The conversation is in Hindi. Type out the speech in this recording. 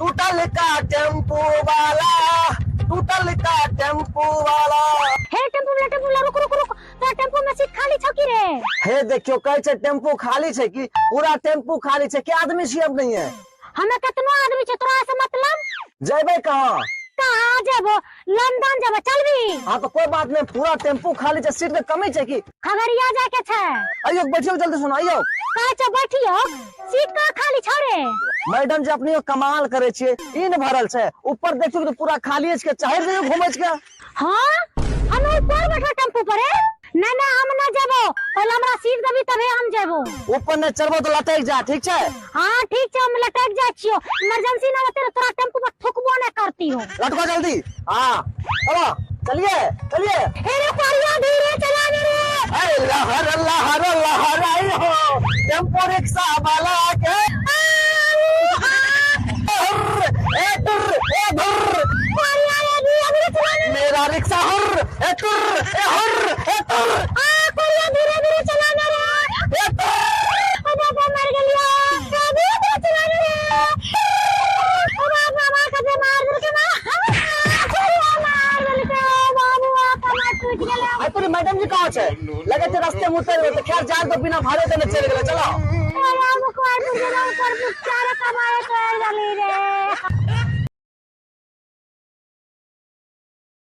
टूटल का टेम्पो वाला, टूटल का टेम्पो वाला। हे टेम्पो वाला रुक रुक रुक, तो टेम्पो में सीट खाली छ की रे? हे देखियो कहे छे टेम्पो खाली छे कि पूरा टेम्पो खाली छे, क्या आदमी छी अब नहीं है? हमें कितना आदमी छे तोरा से मतलब? जेबे कहाँ? कहाँ जेबो? लंदन जेबो, चल भी। हाँ तो कोई बात नहीं, पूरा टेम्पो खाली छे, सीट के कमी छे कि? खगड़िया जाके छे। आइयो बैठियो जल्दी सुनो आइयो। कहे छे बैठियो, सीट का खाली छ रे? मैडम जी अपनी कमाल करे छे, इन भरल छे, ऊपर देखियो तो पूरा खाली छे, चाहे जइयो घूमे छे। हाँ हम ऊपर बैठो टेम्पो पर है? नहीं नहीं हम ना जेबो, पहले हमरा सीट देबी तबे हम जेबो। ऊपर न चढ़बो तो लटक जा, ठीक छे? हाँ ठीक छे, हम लटक जाय छियो, इमरजेंसी ना होते तोरा टेम्पो पर थुकबो नहीं करती हो। लटको जल्दी। हाँ चलो चलिए चलिए। हे रे पारिया धीरे चला रे। ए लहर लहर लहर आई हो टेम्पो रिक्शा वाला के। ए टुर ए धुर पारिया ये भी अभी चलाने। मेरा रिक्शा हुर ए टुर ए हुर ए टुर। पारिया धीरे धीरे चलाने रे। ए टुर ओ बाबा मर गेलियो, धीरे धीरे चलाने रे। ओ बाबा कदे मार दे के पारिया मार दे के बाबू आपा टूट गेले। आई तोरी मैडम जी कहाँ छे? लगे थे रास्ते में उतर गए, खैर जान तो बिना भाड़े देने चले गेले। चलो अरे मुखवार मुझे ना ऊपर चार कमाए कर डाली रे।